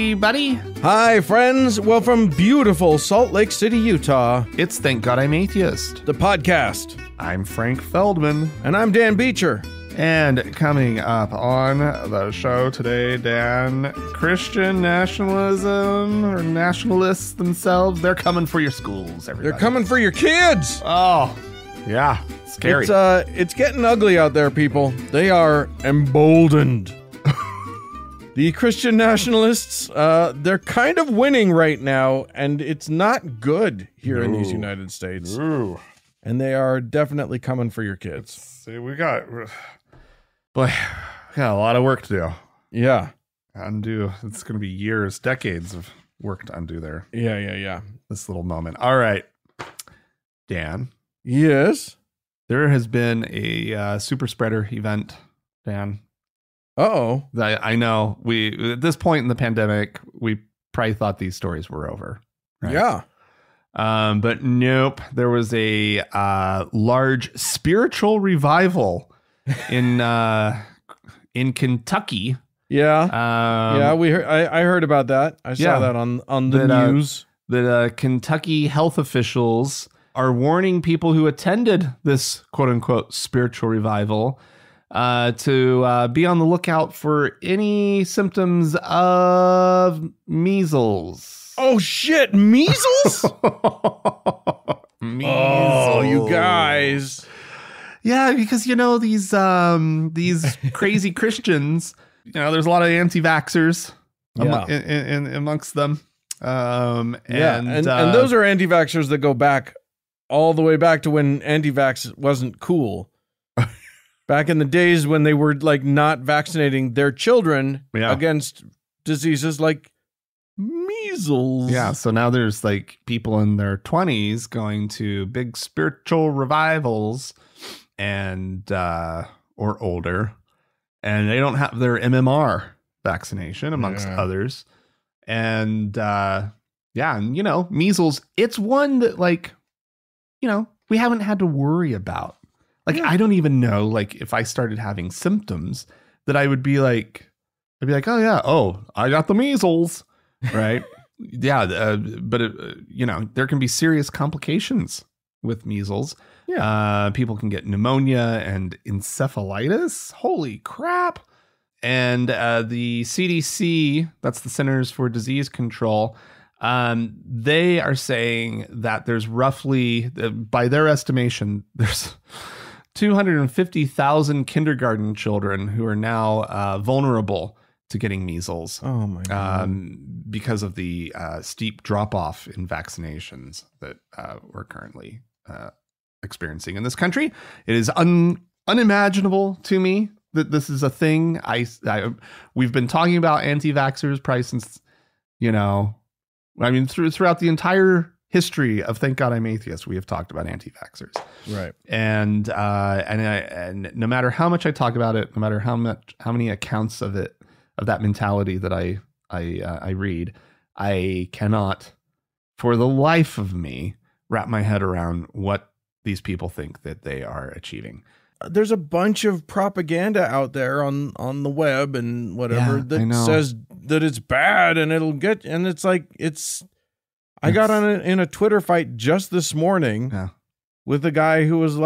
everybody. Hi, friends. Well, from beautiful Salt Lake City, Utah, It's Thank God I'm Atheist. the podcast. I'm Frank Feldman. And I'm Dan Beecher. And coming up on the show today, Dan, Christian nationalism, or nationalists themselves, they're coming for your schools, everybody. They're coming for your kids. Oh, yeah. Scary. It's getting ugly out there, people. They are emboldened. The Christian nationalists, they're kind of winning right now, and it's not good here in these United States. Ooh. And they are definitely coming for your kids. See, we got a lot of work to do. Yeah. Undo. It's going to be years, decades of work to undo there. Yeah. This little moment. All right. Dan. Yes? There has been a Superspreader event, Dan. Uh-oh. I know we at this point in the pandemic, we probably thought these stories were over. Right? Yeah. But nope. There was a large spiritual revival in Kentucky. Yeah. I heard about that. I saw that on the news. That Kentucky health officials are warning people who attended this quote unquote spiritual revival to be on the lookout for any symptoms of measles. Oh shit, measles? Measles. Oh, you guys. Yeah, because these crazy Christians, there's a lot of anti-vaxxers amongst them. And those are anti-vaxxers that go back all the way back to when anti-vax wasn't cool. Back in the days when they were like not vaccinating their children against diseases like measles. Yeah, so now there's like people in their 20s going to big spiritual revivals and or older, and they don't have their MMR vaccination amongst others. And measles, it's one that we haven't had to worry about. I don't even know, if I started having symptoms that I'd be like, oh, I got the measles, right? But there can be serious complications with measles. Yeah. People can get pneumonia and encephalitis. Holy crap. And the CDC, that's the Centers for Disease Control, they are saying that there's roughly, by their estimation, there's 250,000 kindergarten children who are now vulnerable to getting measles. Oh my God. Because of the steep drop-off in vaccinations that we're currently experiencing in this country. It is unimaginable to me that this is a thing. We've been talking about anti-vaxxers probably since, throughout the entire history of Thank God I'm Atheist, we have talked about anti-vaxxers. Right. And no matter how much I talk about it, no matter how many accounts of that mentality that I read, I cannot, for the life of me, wrap my head around what these people think that they are achieving. There's a bunch of propaganda out there on the web and whatever that says that it's bad and I got in a Twitter fight just this morning with a guy who was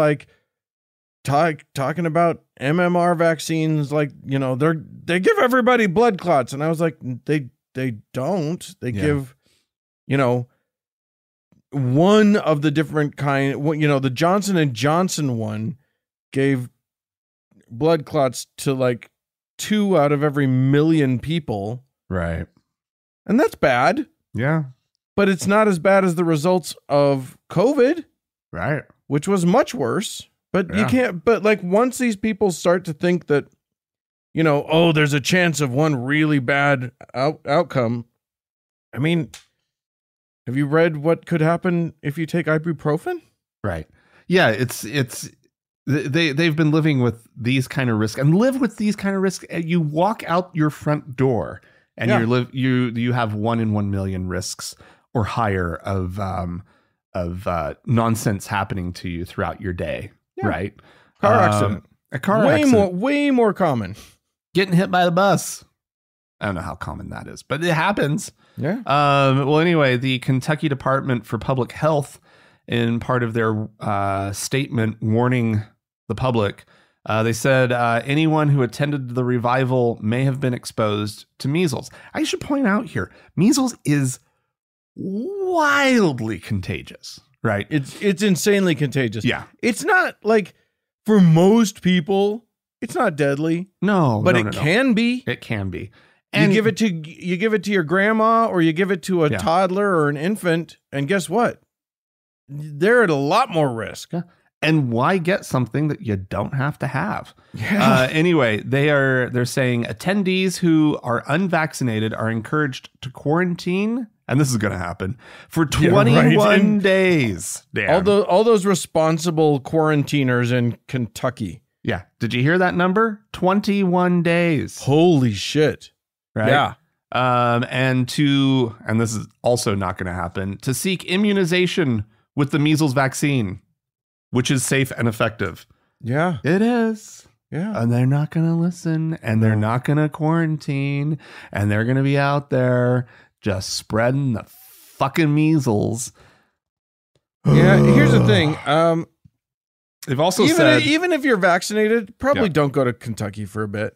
talking about MMR vaccines, they give everybody blood clots, and I was like, they don't. They give, one of the different kind. The Johnson & Johnson one gave blood clots to 2 out of every 1 million people, right? And that's bad. Yeah, but it's not as bad as the results of COVID, right? Which was much worse. But you can't, once these people start to think that, there's a chance of one really bad outcome. I mean, have you read what could happen if you take ibuprofen? Right. Yeah. They've been living with these kind of risks and live with these kind of risks. You walk out your front door and you have 1 in 1 million risks or higher of nonsense happening to you throughout your day. Yeah. Right. Car accident. A car accident. Way more common. Getting hit by the bus. I don't know how common that is, but it happens. Yeah. Well, anyway, the Kentucky Department for Public Health, in part of their statement warning the public, they said anyone who attended the revival may have been exposed to measles. I should point out here, measles is wildly contagious, right? It's insanely contagious. Yeah. It's not like, for most people, it's not deadly. No, but it can be. It can be. And you give it to your grandma, or you give it to a toddler or an infant, and guess what? They're at a lot more risk. Yeah. And why get something that you don't have to have? Yeah. Anyway, they're saying attendees who are unvaccinated are encouraged to quarantine, and this is going to happen, for 21 days. Damn. All those responsible quarantiners in Kentucky. Yeah. Did you hear that number? 21 days. Holy shit. Right? Yeah. And this is also not going to happen, to seek immunization with the measles vaccine, which is safe and effective. Yeah. It is. Yeah. And they're not going to listen, and they're not going to quarantine, and they're going to be out there just spreading the fucking measles. Yeah. Here's the thing. They've also said, even if you're vaccinated, probably don't go to Kentucky for a bit.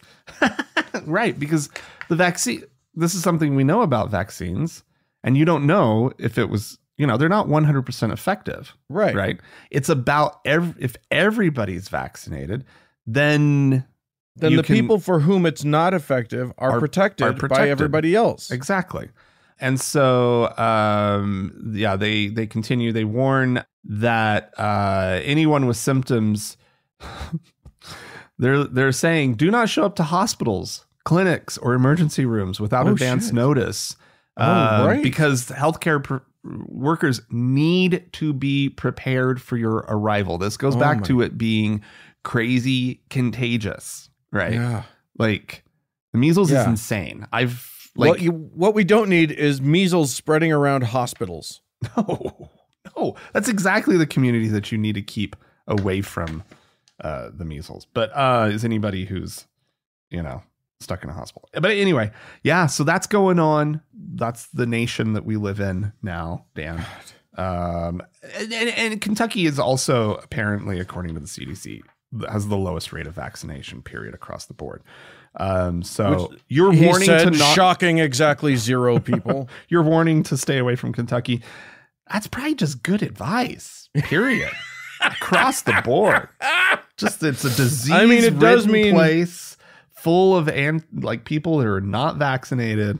Right. Because the vaccine, this is something we know about vaccines, and you don't know if it was, they're not 100% effective. Right. Right. It's about if everybody's vaccinated, then the people for whom it's not effective are protected by everybody else. Exactly. And so, they continue. They warn that anyone with symptoms, they're saying, do not show up to hospitals, clinics, or emergency rooms without advance notice. Right. Because healthcare workers need to be prepared for your arrival. This goes back to it being crazy contagious, right? Yeah. Like, the measles is insane. What we don't need is measles spreading around hospitals. No, that's exactly the community that you need to keep away from the measles. But is anybody who's, stuck in a hospital. But anyway, so that's going on. That's the nation that we live in now, Dan. And Kentucky is also apparently, according to the CDC, has the lowest rate of vaccination period across the board. So you're warning to not shocking exactly 0 people. You're warning to stay away from Kentucky. That's probably just good advice. Period. Across the board. Just it's a disease-ridden place full of people that are not vaccinated.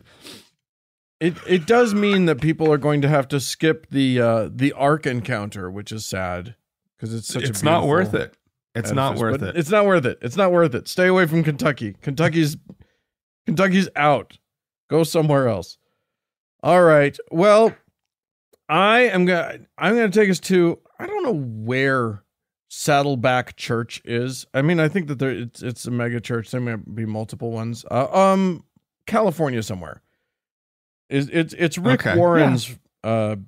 It does mean that people are going to have to skip the Ark encounter, which is sad because it's not worth it. It's not worth it. It's not worth it. It's not worth it. Stay away from Kentucky. Kentucky's out. Go somewhere else. All right. Well, I'm gonna take us to, I don't know where Saddleback Church is. I mean, I think that it's a mega church. There might be multiple ones. California somewhere. It's Rick Warren's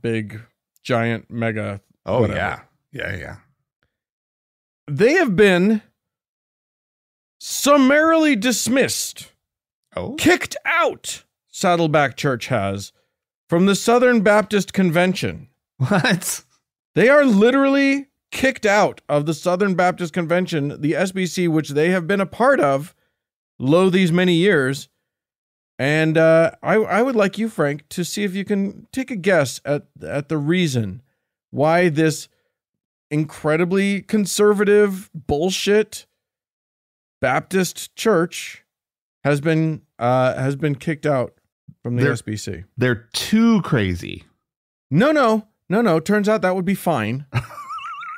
big giant mega. Oh whatever. Yeah. They have been summarily dismissed. Kicked out. Saddleback Church has from the Southern Baptist Convention. What? They are literally kicked out of the Southern Baptist Convention, the SBC, which they have been a part of these many years. And I would like you, Frank, to see if you can take a guess at the reason why this incredibly conservative bullshit Baptist church has been kicked out from the SBC. They're too crazy. No. Turns out that would be fine.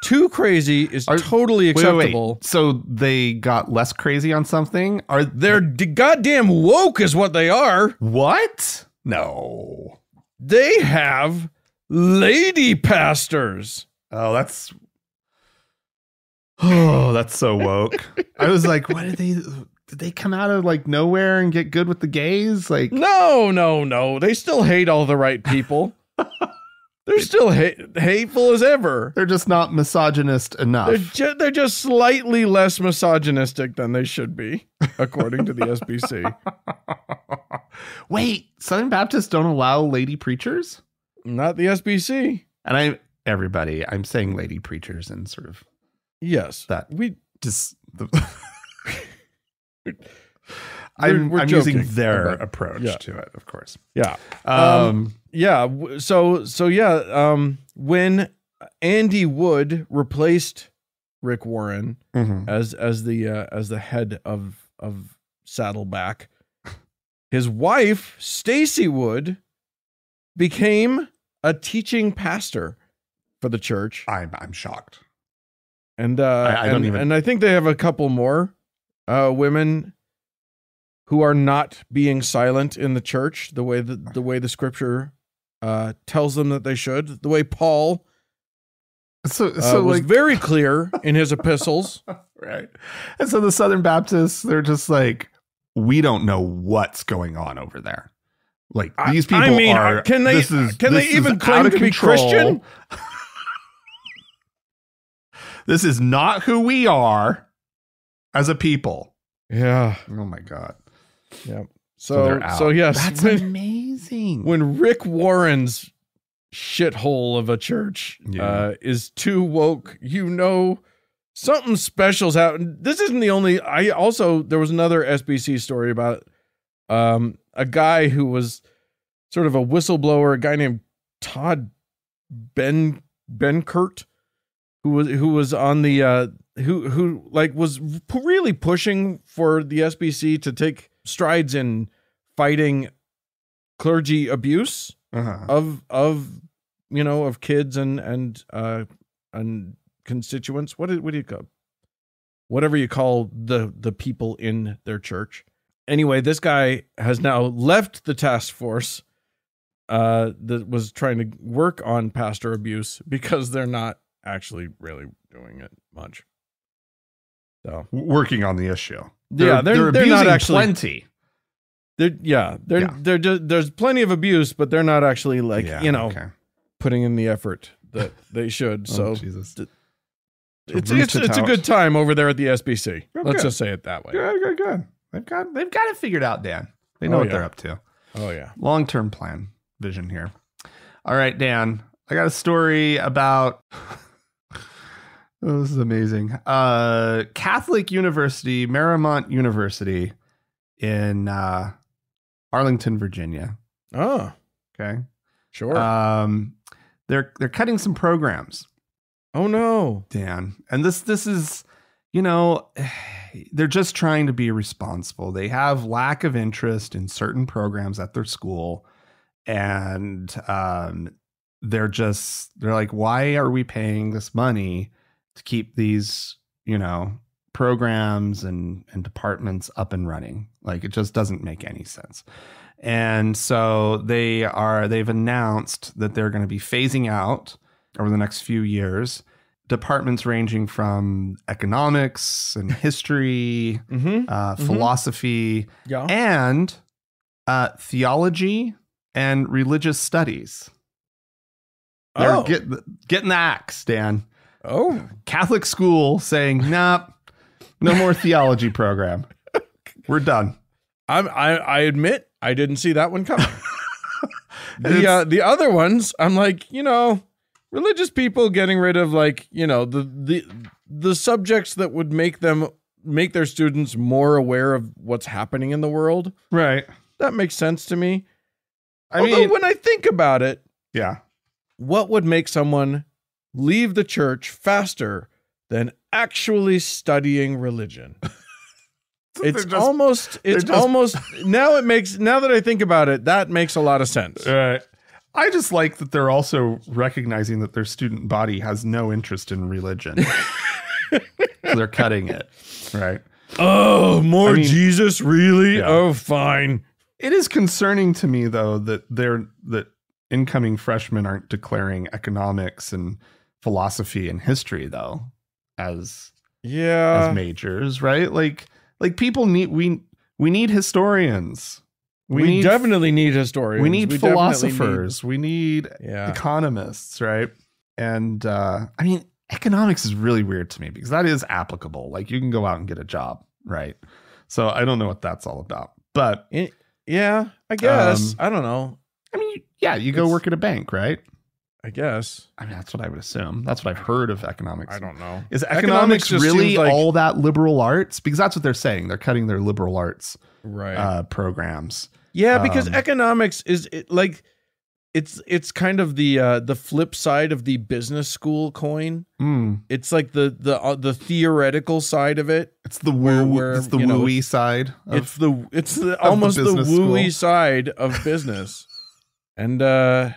Too crazy is totally acceptable. Wait. So they got less crazy on something? They're goddamn woke is what they are. What? No. They have lady pastors. Oh, that's so woke. I was like, what did they come out of like nowhere and get good with the gays? Like, no. They still hate all the right people. They're still hateful as ever. They're just not misogynist enough. They're just slightly less misogynistic than they should be, according to the SBC. Wait, Southern Baptists don't allow lady preachers? Not the SBC. And I'm saying lady preachers and sort of yes. That we just I'm using their approach to it, of course. Yeah. When Andy Wood replaced Rick Warren as the head of Saddleback, his wife Stacy Wood became a teaching pastor for the church. I'm shocked. And I think they have a couple more women who are not being silent in the church the way the scripture tells them that they should, the way Paul was very clear in his epistles. Right. And so the Southern Baptists, they're just like, we don't know what's going on over there. Like, these people can they even claim to be Christian? This is not who we are as a people. Yeah. Oh my God. Yeah. So yes, that's amazing. When Rick Warren's shithole of a church is too woke, something special's happening. This isn't the only. There was another SBC story about a guy who was sort of a whistleblower, a guy named Todd Benkert, who was on the who was really pushing for the SBC to take strides in fighting clergy abuse of kids and constituents. What do you call, whatever you call the people in their church. Anyway, this guy has now left the task force that was trying to work on pastor abuse because they're not actually really doing it much. So working on the issue. They're not actually plenty. There's plenty of abuse, but they're not actually putting in the effort that they should. So Jesus. It's a good time over there at the SBC. Let's just say it that way. Good. They've got it figured out, Dan. They know what they're up to. Oh yeah. Long-term plan vision here. All right, Dan. I got a story about this is amazing. Catholic University, Marymount University in Arlington, Virginia. Oh. Okay. Sure. They're cutting some programs. Oh no, Dan. And this is, they're just trying to be responsible. They have lack of interest in certain programs at their school. And they're like, why are we paying this money to keep these, programs and departments up and running? Like, it just doesn't make any sense. And so they've announced that they're going to be phasing out over the next few years departments ranging from economics and history, philosophy, and theology and religious studies. They're getting the axe, Dan. Oh, Catholic school saying, nah, no more theology program. We're done. I admit I didn't see that one coming. The other ones, I'm like, religious people getting rid of the subjects that would make their students more aware of what's happening in the world. Right. That makes sense to me. Although when I think about it, what would make someone leave the church faster than actually studying religion? It's almost now that I think about it, that makes a lot of sense. Right. I just like that they're also recognizing that their student body has no interest in religion. So they're cutting it. Right. Oh, Jesus, really? Yeah. Oh, fine. It is concerning to me, though, that incoming freshmen aren't declaring economics and philosophy and history, though, as majors, right? Like people we need historians. We definitely need historians. We need philosophers. We need economists, right? And economics is really weird to me because that is applicable. Like, you can go out and get a job, right? So I don't know what that's all about. But Yeah, I guess. I don't know. I mean, yeah, you go work at a bank, right? I guess. I mean, that's what I would assume. That's what I've heard of economics. I don't know. Is economics just really seems like, all that liberal arts? Because that's what they're saying. They're cutting their liberal arts programs. Yeah, because economics is like it's kind of the flip side of the business school coin. It's like the theoretical side of it. It's the woo. It's the wooey side. It's the almost the wooey side of business. And I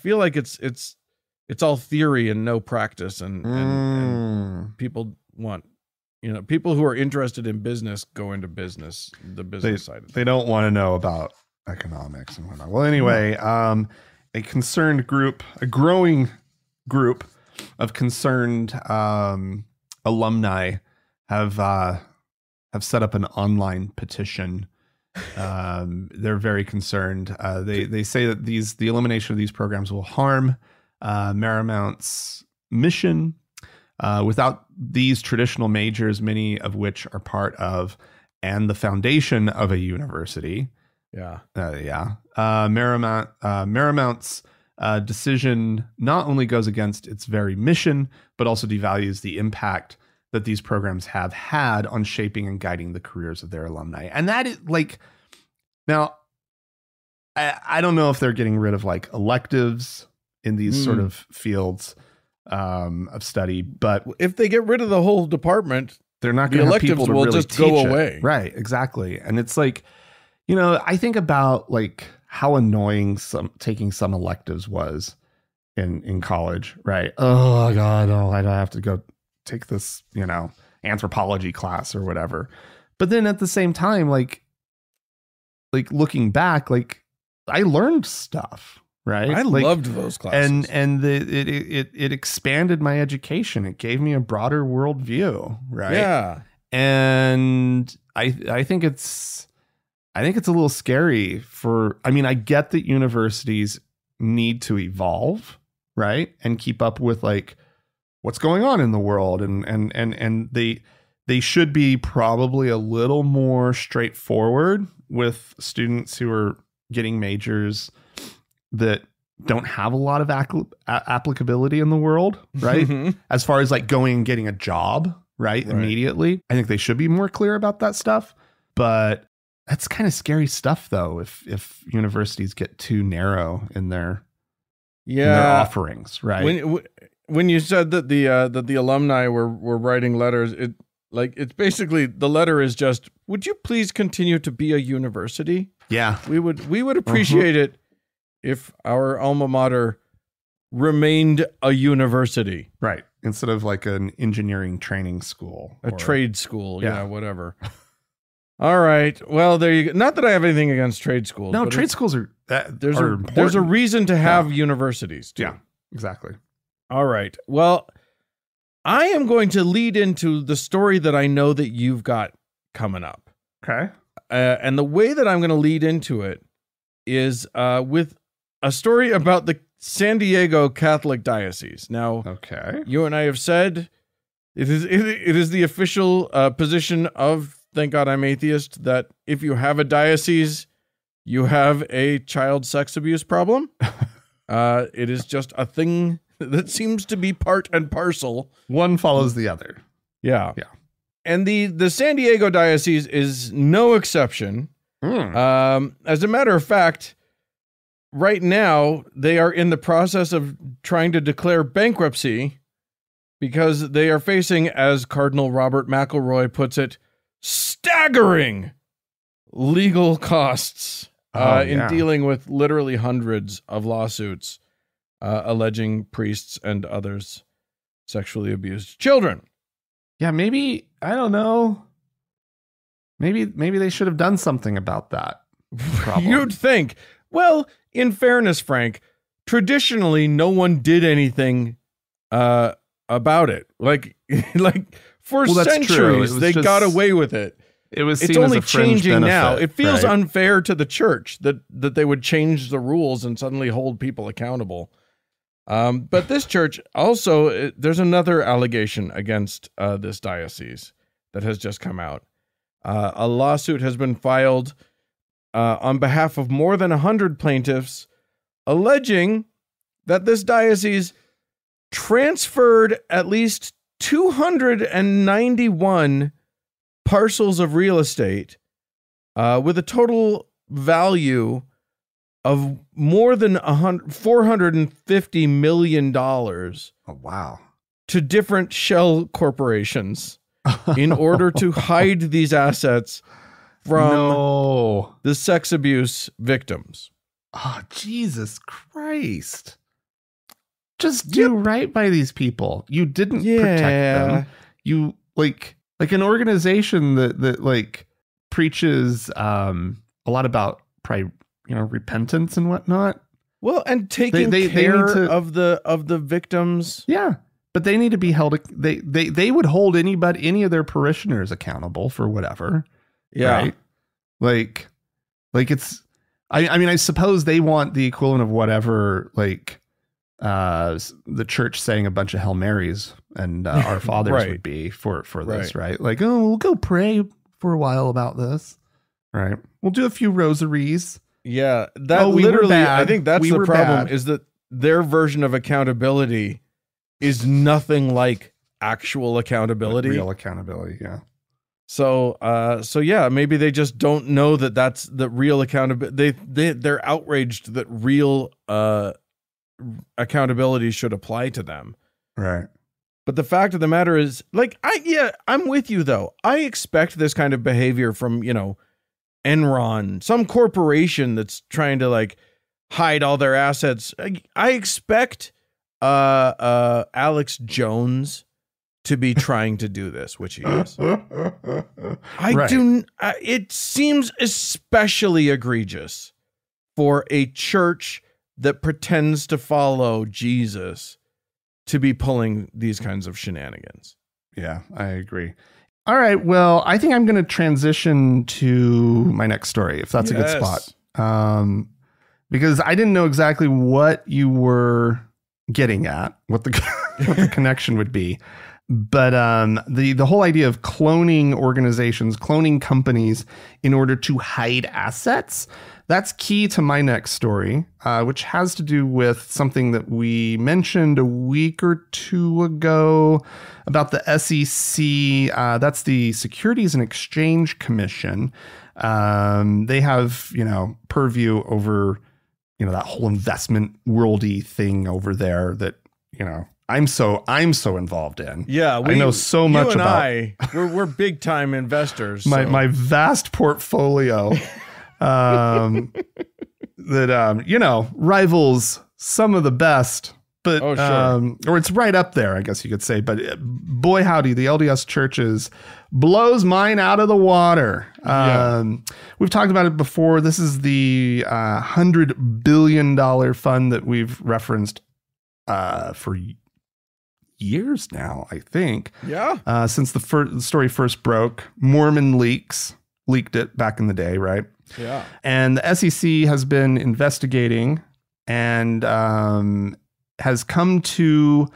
feel like it's all theory and no practice, and people want, people who are interested in business go into business, the business side of it. They don't want to know about economics and whatnot. Well, anyway, a growing group of concerned alumni have set up an online petition. They're very concerned. They say that the elimination of these programs will harm Marymount's mission. Without these traditional majors, many of which are part of and the foundation of a university. Marymount's decision not only goes against its very mission, but also devalues the impact that these programs have had on shaping and guiding the careers of their alumni. And that is like, now, I don't know if they're getting rid of like electives in these sort of fields of study, but if they get rid of the whole department, they're not going to have people to will really just go away. Right, exactly. And it's like, I think about like how annoying taking some electives was in college, right? Oh God, I don't have to go take this, anthropology class or whatever. But then at the same time, like looking back, like I learned stuff, right? I loved those classes, and it expanded my education. It gave me a broader worldview, right? Yeah, and I think it's a little scary I get that universities need to evolve, right, and keep up with like what's going on in the world, and they should be probably a little more straightforward with students who are getting majors that don't have a lot of applicability in the world, right? As far as like going and getting a job, right, immediately. I think they should be more clear about that stuff. But that's kind of scary stuff, though, if universities get too narrow in their offerings, right? When you said that the alumni were writing letters, it's basically the letter is just, would you please continue to be a university? Yeah, we would appreciate it if our alma mater remained a university, right? Instead of like an engineering training school, a trade school, whatever. All right. Well, there you go. Not that I have anything against trade schools. No, trade schools are important. There's a reason to have universities too. Yeah, exactly. All right. Well, I am going to lead into the story that I know that you've got coming up. Okay. And the way that I'm going to lead into it is with a story about the San Diego Catholic Diocese. Now, okay, you and I have said it is the official position of Thank God I'm Atheist that if you have a diocese, you have a child sex abuse problem. It is just a thing that seems to be part and parcel. One follows the other. Yeah. And the San Diego Diocese is no exception. As a matter of fact, right now they are in the process of trying to declare bankruptcy because they are facing, as Cardinal Robert McElroy puts it, staggering legal costs in dealing with literally hundreds of lawsuits alleging priests and others sexually abused children. Yeah, maybe, I don't know. Maybe they should have done something about that problem. You'd think. Well, in fairness, Frank, traditionally no one did anything about it. Like for centuries they got away with it. It's only changing now. It feels unfair to the church that they would change the rules and suddenly hold people accountable. But this church also, there's another allegation against this diocese that has just come out. A lawsuit has been filed on behalf of more than 100 plaintiffs, alleging that this diocese transferred at least 291 parcels of real estate with a total value of more than $450 million. Oh, wow. To different shell corporations in order to hide these assets from the sex abuse victims. Oh, Jesus Christ. Just do right by these people. You didn't protect them. You like an organization that like preaches a lot about repentance and whatnot. Well, and taking care of the victims. Yeah. But they need to be held. They would hold any of their parishioners accountable for whatever. Yeah. Right? Like it's, I mean, I suppose they want the equivalent of whatever, like, the church saying a bunch of Hail Marys and Our Fathers would be for this, right? Like, oh, we'll go pray for a while about this. Right. We'll do a few rosaries. Yeah. That literally, I think that's the problem, is that their version of accountability is nothing like actual accountability. Like real accountability, yeah. So yeah, maybe they just don't know that that's the real accountability. They're outraged that real accountability should apply to them. Right. But the fact of the matter is, like, I'm with you though. I expect this kind of behavior from, Enron, some corporation that's trying to like hide all their assets. I expect Alex Jones to be trying to do this, which he is. It seems especially egregious for a church that pretends to follow Jesus to be pulling these kinds of shenanigans. Yeah, I agree. All right, well, I think I'm going to transition to my next story, if that's a good spot. Because I didn't know exactly what you were getting at, what the connection would be. But the whole idea of cloning organizations, cloning companies in order to hide assets, that's key to my next story, which has to do with something that we mentioned a week or two ago about the SEC. That's the Securities and Exchange Commission. They have, purview over, that whole investment worldy thing over there that, I'm so involved in. Yeah, I know so much about. We're big time investors. My vast portfolio that rivals some of the best, but or it's right up there, I guess you could say. But boy, howdy, the LDS Churches blows mine out of the water. We've talked about it before. This is the $100 billion fund that we've referenced for years now, I think. Yeah. Since the story first broke, Mormon leaked it back in the day, right? Yeah. And the SEC has been investigating and has come to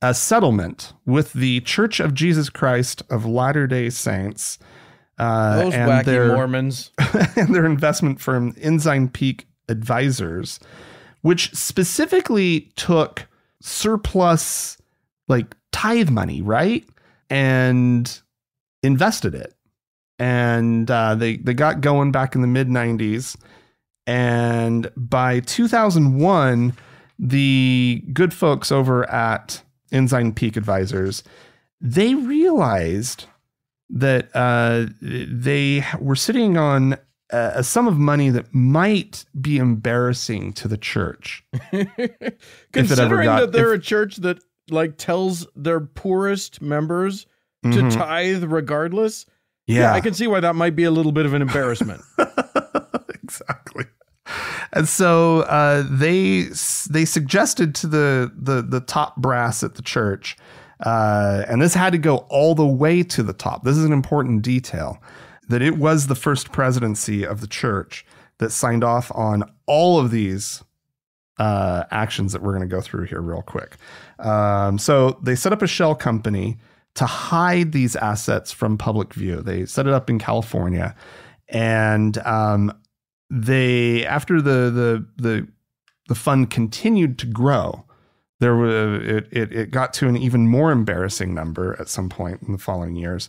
a settlement with the Church of Jesus Christ of Latter-day Saints. Those and wacky Mormons. And their investment firm, Ensign Peak Advisors, which specifically took surplus like tithe money, right? And invested it. And they got going back in the mid-90s. And by 2001, the good folks over at Ensign Peak Advisors, they realized that they were sitting on a sum of money that might be embarrassing to the church. Considering that they're a church that like tells their poorest members to tithe regardless. Yeah, I can see why that might be a little bit of an embarrassment. Exactly. And so they suggested to the top brass at the church, and this had to go all the way to the top. This is an important detail, that it was the first presidency of the church that signed off on all of these actions that we're going to go through here real quick. So they set up a shell company to hide these assets from public view. They set it up in California, and they, after the fund continued to grow, it got to an even more embarrassing number at some point in the following years,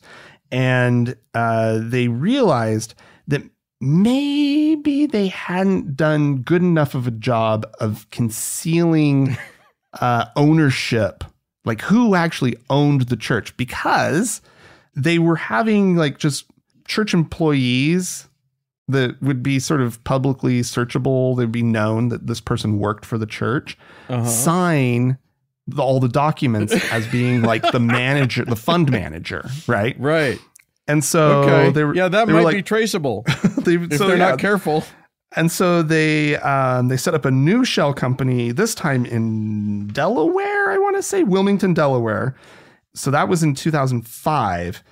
and they realized that maybe they hadn't done good enough of a job of concealing ownership, like who actually owned the church, because they were having like just church employees that would be sort of publicly searchable. They'd be known that this person worked for the church, sign all the documents as being like the manager, the fund manager. Right. Right. And so they were, that might be traceable if they're not careful. And so they set up a new shell company, this time in Delaware, I want to say Wilmington, Delaware. So that was in 2005.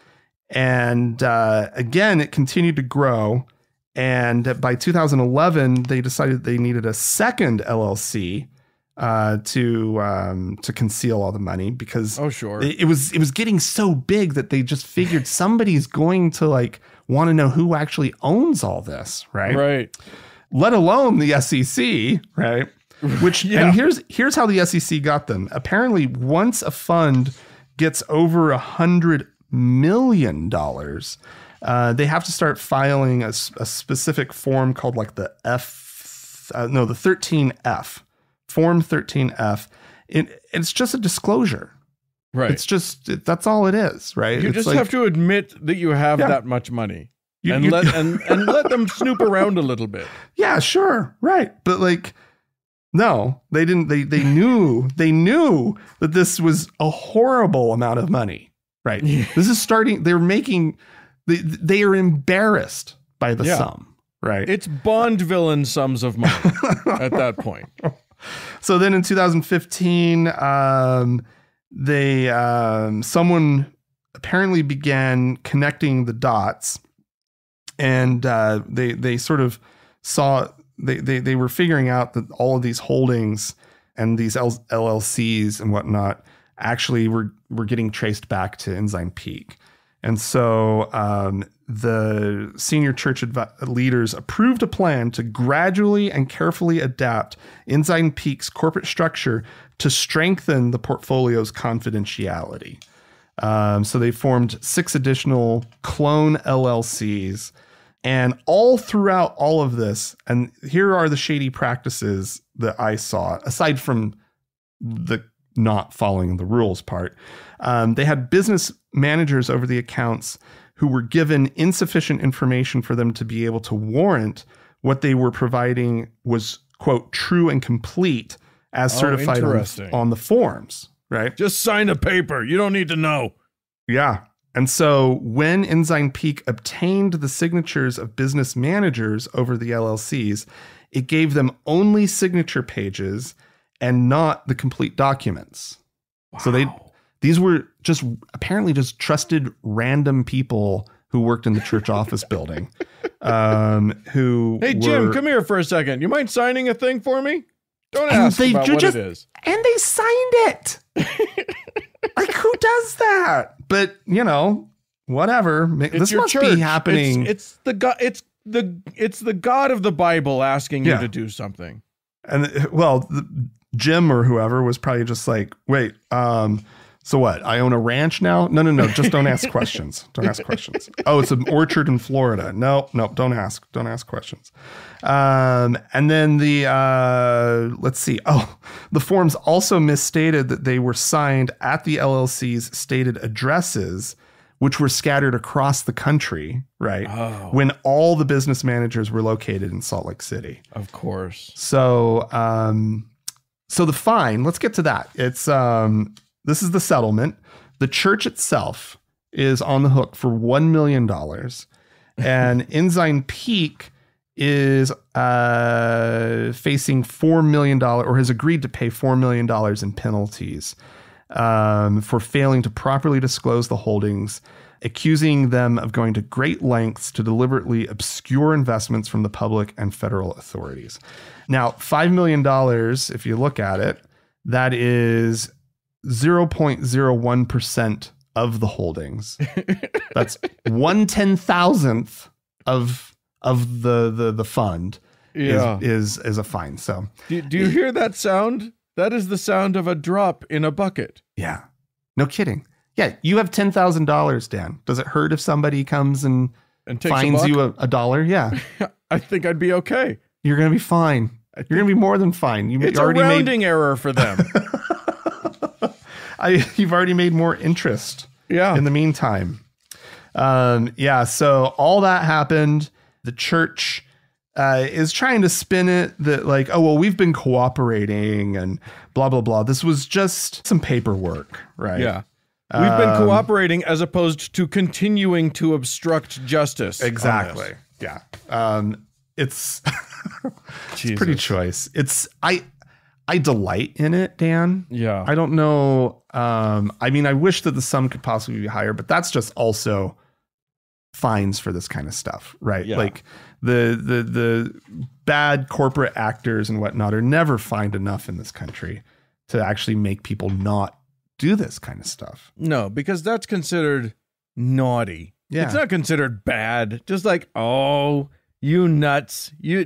And again, it continued to grow. And by 2011, they decided they needed a second LLC to conceal all the money, because it was getting so big that they just figured somebody's going to like want to know who actually owns all this, right? Let alone the SEC, right? Which and here's how the SEC got them. Apparently, once a fund gets over $100 million, they have to start filing a specific form called like the 13F. Form 13F. It's just a disclosure. Right. It's just, that's all it is, right? You just have to admit that you have that much money and let them snoop around a little bit. Yeah, sure. Right. But like, no, they didn't. They knew that this was a horrible amount of money. Right. Yeah. This is starting. They are embarrassed by the sum. Right. It's Bond villain sums of money at that point. So then in 2015, someone apparently began connecting the dots, and they sort of saw they were figuring out that all of these holdings and these LLCs and whatnot actually were getting traced back to Ensign Peak. And so the senior church leaders approved a plan to gradually and carefully adapt Ensign Peak's corporate structure to strengthen the portfolio's confidentiality. So they formed 6 additional clone LLCs. And all throughout all of this, and here are the shady practices that I saw, aside from the not following the rules part. They had business managers over the accounts who were given insufficient information for them to be able to warrant what they were providing was, quote, true and complete as certified on the forms, right? Just sign a paper. You don't need to know. Yeah. And so when Ensign Peak obtained the signatures of business managers over the LLCs, it gave them only signature pages and not the complete documents. Wow. So these were just apparently just trusted random people who worked in the church office building. Hey, Jim, come here for a second. You mind signing a thing for me? Don't ask about what it is. And they signed it. Like, who does that? But, whatever. This must be happening. It's the God. It's the God of the Bible asking you to do something. And Jim or whoever was probably just like, wait, so what? I own a ranch now? No. Just don't ask questions. Don't ask questions. Oh, it's an orchard in Florida. No, don't ask. Don't ask questions. And then let's see. Oh, the forms also misstated that they were signed at the LLC's stated addresses, which were scattered across the country, right? Oh. When all the business managers were located in Salt Lake City. Of course. So, so the fine, let's get to that. It's, this is the settlement. The church itself is on the hook for $1 million. And Ensign Peak is facing $4 million, or has agreed to pay $4 million in penalties for failing to properly disclose the holdings, accusing them of going to great lengths to deliberately obscure investments from the public and federal authorities. Now, $5 million, if you look at it, that is 0.01% of the holdings. That's 1/10,000th of the fund is a fine. So do you hear that sound? That is the sound of a drop in a bucket. Yeah. No kidding. Yeah, you have $10,000, Dan. Does it hurt if somebody comes and fines you a dollar? Yeah. I think I'd be okay. You're going to be fine. You're going to be more than fine. It's a rounding error for them. You've already made more interest. Yeah. In the meantime. So all that happened. The church is trying to spin it that like, oh, well, we've been cooperating and blah, blah, blah. This was just some paperwork, right? Yeah. We've been cooperating as opposed to continuing to obstruct justice. Exactly. Yeah. It's pretty choice. I delight in it, Dan. Yeah. I don't know. I mean, I wish that the sum could possibly be higher, but that's just also fines for this kind of stuff, right? Yeah. Like the bad corporate actors and whatnot are never fined enough in this country to actually make people not do this kind of stuff. No, because that's considered naughty. Yeah. It's not considered bad. Just like, oh, you nuts. You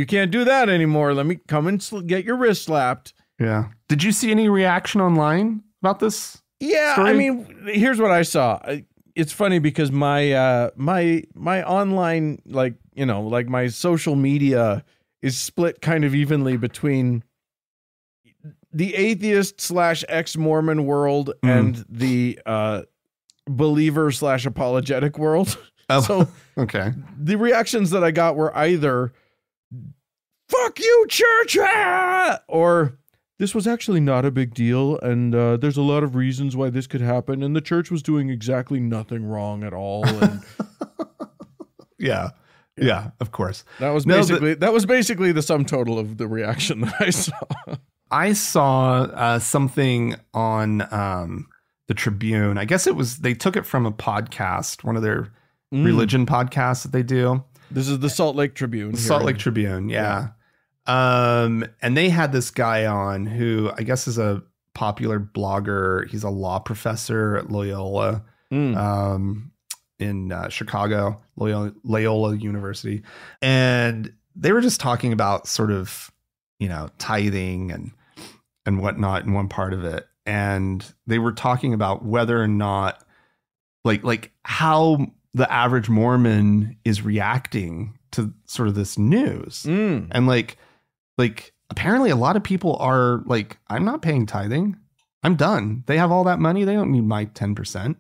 can't do that anymore. Let me come and get your wrist slapped. Yeah. Did you see any reaction online about this? Yeah. Story? I mean, here's what I saw. It's funny because my online, like my social media is split kind of evenly between the atheist / ex-Mormon world and the believer / apologetic world. Oh, so okay. The reactions that I got were either "fuck you, church," or "this was actually not a big deal, and there's a lot of reasons why this could happen, and the church was doing exactly nothing wrong at all." And yeah, of course. That was basically the sum total of the reaction that I saw. I saw something on the Tribune. I guess they took it from a podcast, one of their religion podcasts that they do. This is the Salt Lake Tribune. Salt Lake Tribune, yeah. And they had this guy on who I guess is a popular blogger. He's a law professor at Loyola in Chicago, Loyola University. And they were just talking about sort of, tithing and whatnot in one part of it. And they were talking about whether or not like how the average Mormon is reacting to sort of this news. And like apparently a lot of people are like, I'm not paying tithing. I'm done. They have all that money. They don't need my 10%.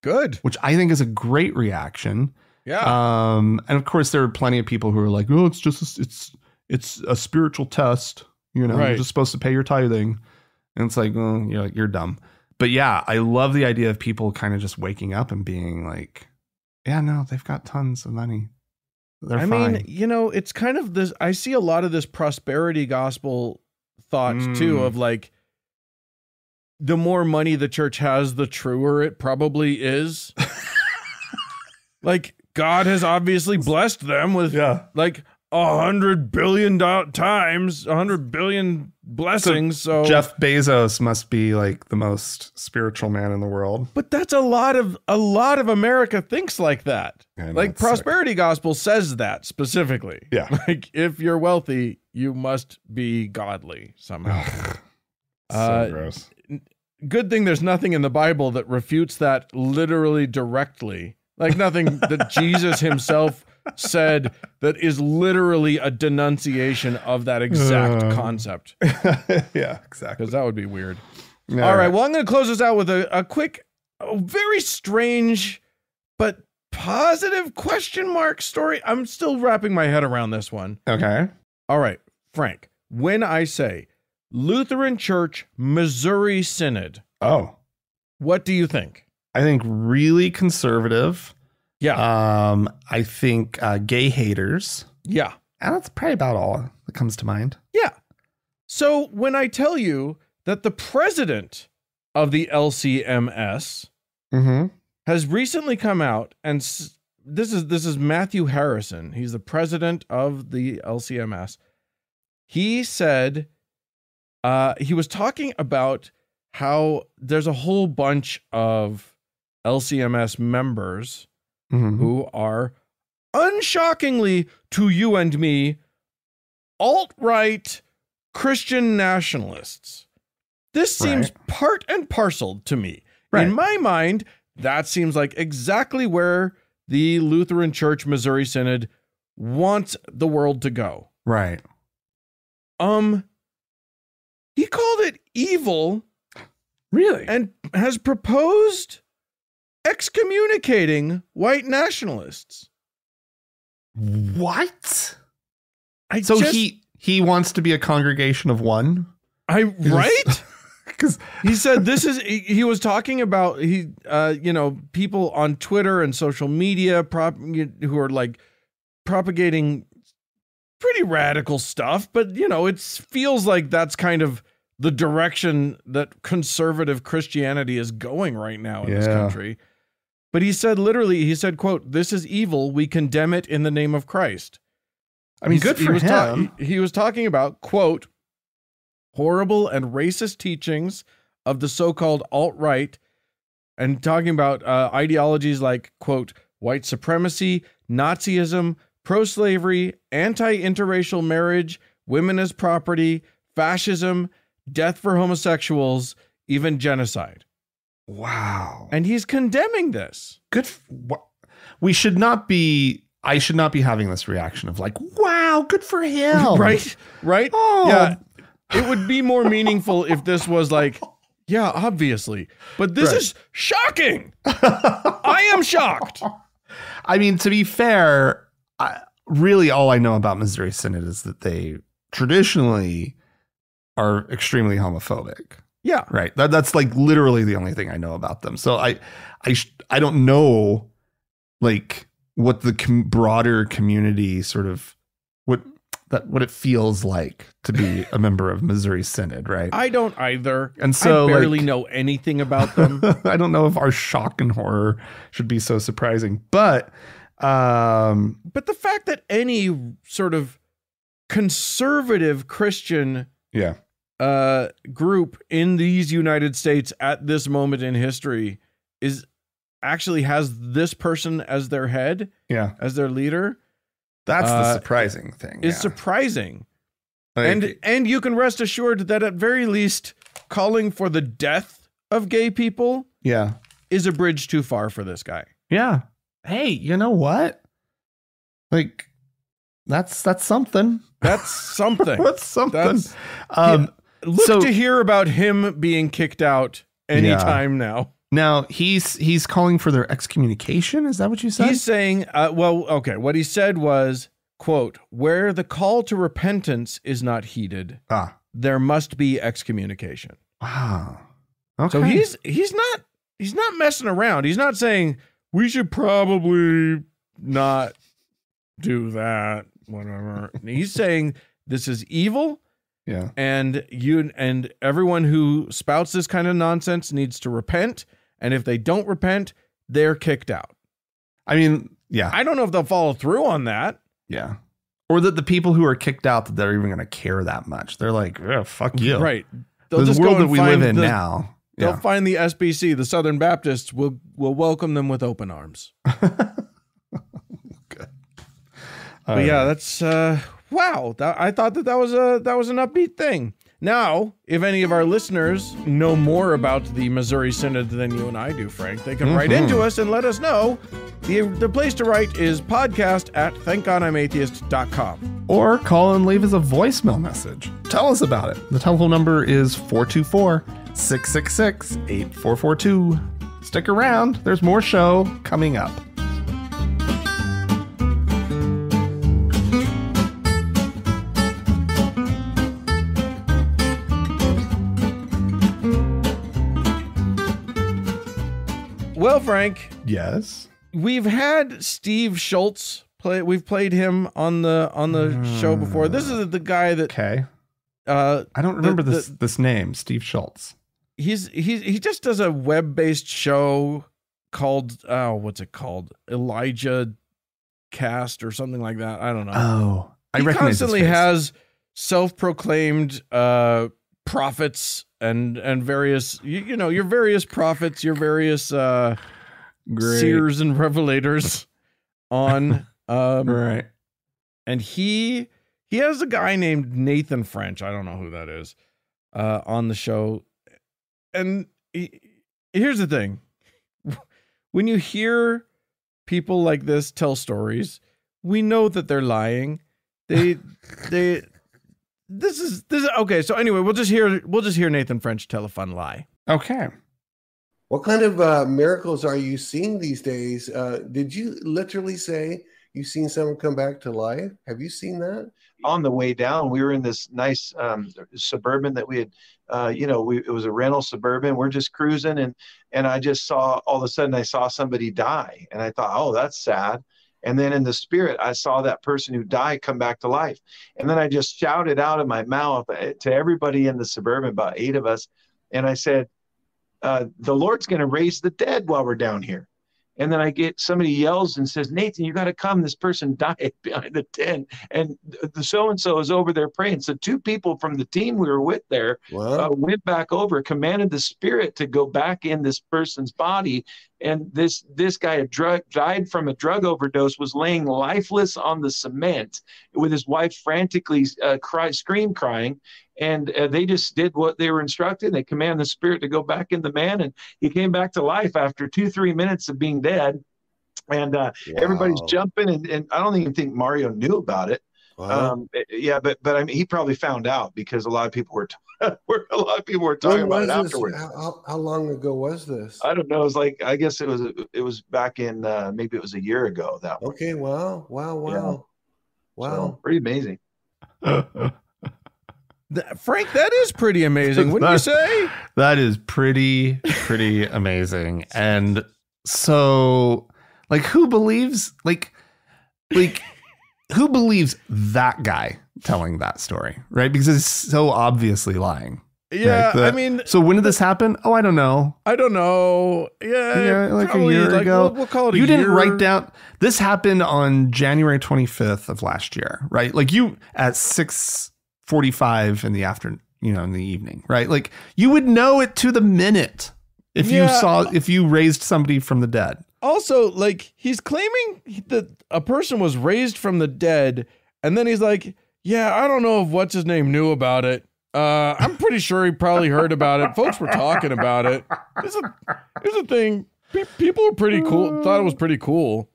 Good. Which I think is a great reaction. Yeah. And of course there are plenty of people who are like, oh, it's a spiritual test. You're just supposed to pay your tithing. And it's like, well, you're dumb. But yeah, I love the idea of people kind of just waking up and being like, yeah, no, they've got tons of money. They're fine. I mean, it's kind of this, I see a lot of this prosperity gospel thought too, of like, the more money the church has, the truer it probably is. Like, God has obviously blessed them with like 100 billion times 100 billion blessings. So Jeff Bezos must be like the most spiritual man in the world. But that's a lot of America thinks like that. Like prosperity gospel says that specifically. Yeah. Like if you're wealthy, you must be godly somehow. So gross. Good thing there's nothing in the Bible that refutes that literally directly. Like nothing that Jesus himself said that is literally a denunciation of that exact concept. Yeah, exactly. Because that would be weird. All right. Well, I'm going to close this out with a quick, very strange, but positive question mark story. I'm still wrapping my head around this one. Okay. All right, Frank, when I say Lutheran Church Missouri Synod. Oh. What do you think? I think really conservative. Yeah. I think gay haters. Yeah. And that's probably about all that comes to mind. Yeah. So when I tell you that the president of the LCMS has recently come out, and this is Matthew Harrison. He's the president of the LCMS. He said he was talking about how there's a whole bunch of LCMS members who are unshockingly to you and me, alt-right Christian nationalists. This seems part and parcel to me. Right. In my mind, that seems like exactly where the Lutheran Church Missouri Synod wants the world to go. Right. He called it evil. Really? And has proposed excommunicating white nationalists. What? He wants to be a congregation of one? Right? Because he said he was talking about people on Twitter and social media who are like propagating pretty radical stuff, but it feels like that's kind of the direction that conservative Christianity is going right now in this country. But he said, quote, "This is evil. We condemn it in the name of Christ." I mean, good for him. He was talking about, quote, "horrible and racist teachings of the so-called alt-right," and talking about ideologies like, quote, "white supremacy, Nazism, pro-slavery, anti-interracial marriage, women as property, fascism, death for homosexuals, even genocide." Wow. And he's condemning this. I should not be having this reaction of like, wow, good for him. Right? Oh. Yeah. It would be more meaningful if this was like, yeah, obviously. But this is shocking. I am shocked. I mean, to be fair, really all I know about Missouri Synod is that they traditionally are extremely homophobic. Yeah. Right. That's like literally the only thing I know about them. So I don't know like what the broader community sort of what it feels like to be a member of Missouri Synod, right? I don't either. And so I barely know anything about them. I don't know if our shock and horror should be so surprising, but the fact that any sort of conservative Christian group in these United States at this moment in history has this person as their head, as their leader. That's the surprising thing. Is surprising. And you can rest assured that at very least calling for the death of gay people is a bridge too far for this guy. Yeah. Hey, you know what? Like that's something. That's something. That's something. Look to hear about him being kicked out anytime now. Now, he's calling for their excommunication. Is that what you said? He's saying, what he said was, quote, "where the call to repentance is not heeded, there must be excommunication." Wow. Okay. So he's not messing around. He's not saying we should probably not do that, whatever. He's saying this is evil. Yeah. And everyone who spouts this kind of nonsense needs to repent. And if they don't repent, they're kicked out. I mean, yeah. I don't know if they'll follow through on that. Yeah. Or that the people who are kicked out, that they're even going to care that much. They're like, oh, fuck you. Right. The world that we live in now. They'll find the SBC, the Southern Baptists, will welcome them with open arms. Good. But that's wow. I thought that was an upbeat thing. Now, if any of our listeners know more about the Missouri Synod than you and I do, Frank, they can write into us and let us know. The place to write is podcast@thankgodimatheist.com. Or call and leave us a voicemail message. Tell us about it. The telephone number is 424-666-8442. Stick around. There's more show coming up. Well, Frank. Yes. We've had Steve Schultz play. We've played him on the show before. This is the guy that. Okay. I don't remember this name, Steve Schultz. He just does a web-based show called what's it called? Elijah Cast or something like that. I don't know. Oh, I recognize constantly his face. has self-proclaimed prophets and various your various prophets, your various seers and revelators on. Right. And he has a guy named Nathan French. I don't know who that is, on the show. And here's the thing. When you hear people like this tell stories, we know that they're lying. This is okay. So anyway, we'll just hear Nathan French tell a fun lie. Okay. What kind of miracles are you seeing these days? Did you literally say you've seen someone come back to life? Have you seen that? On the way down, we were in this nice Suburban that we had, it was a rental Suburban. We're just cruising, and I just saw, all of a sudden I saw somebody die, and I thought, oh, that's sad. And then in the spirit, I saw that person who died come back to life. And then I just shouted out of my mouth to everybody in the Suburban, about 8 of us, and I said, the Lord's going to raise the dead while we're down here. And then I get somebody yells and says, Nathan, you got to come. This person died behind the tent. And the so-and-so is over there praying. So 2 people from the team we were with there went back over, commanded the spirit to go back in this person's body. And this guy had died from a drug overdose, was laying lifeless on the cement with his wife frantically scream crying. And they just did what they were instructed. They commanded the spirit to go back in the man, and he came back to life after 2-3 minutes of being dead. And everybody's jumping, and I don't even think Mario knew about it. Wow. But I mean, he probably found out, because a lot of people were talking about it afterwards. How long ago was this? I don't know. It was like, I guess it was back in maybe it was a year ago. That one. Okay. Wow. So, pretty amazing. Frank, that is pretty amazing, wouldn't you say? That is pretty amazing. And so, like, who believes who believes that guy telling that story, right? Because it's so obviously lying. Yeah, right? I mean, so when did this happen? Oh, I don't know. Yeah, like a year ago. We'll call it. You didn't write down. This happened on January 25th of last year, right? Like, you at 6:45 in the afternoon, in the evening, right? Like, you would know it to the minute if you raised somebody from the dead. Also, like, he's claiming that a person was raised from the dead, and then he's like, yeah, I don't know if what's his name knew about it. I'm pretty sure he probably heard about it. Folks were talking about it. Here's the thing. People were pretty cool. Thought it was pretty cool.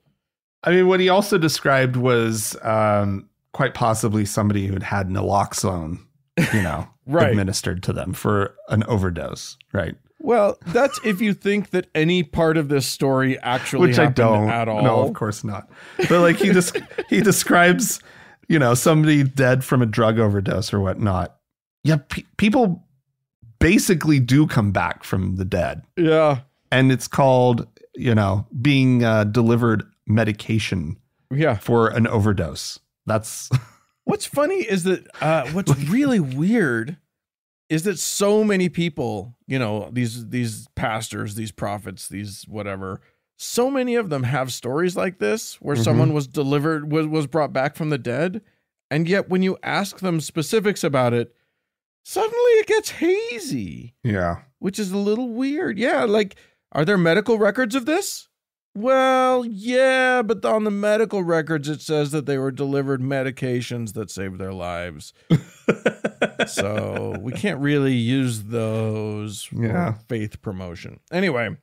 I mean, what he also described was quite possibly somebody who had naloxone, right, administered to them for an overdose, right? Well, that's if you think that any part of this story actually happened at all. No, of course not. But like, he describes, somebody dead from a drug overdose or whatnot. Yeah, people basically do come back from the dead. Yeah. And it's called, being delivered medication for an overdose. That's what's funny is that what's really weird is that so many people, these pastors, these prophets, these whatever, so many of them have stories like this where someone was delivered, was brought back from the dead. And yet when you ask them specifics about it, suddenly it gets hazy. Yeah. Which is a little weird. Yeah. Like, are there medical records of this? Well, yeah, but on the medical records, it says that they were delivered medications that saved their lives. So we can't really use those for faith promotion. Anyway.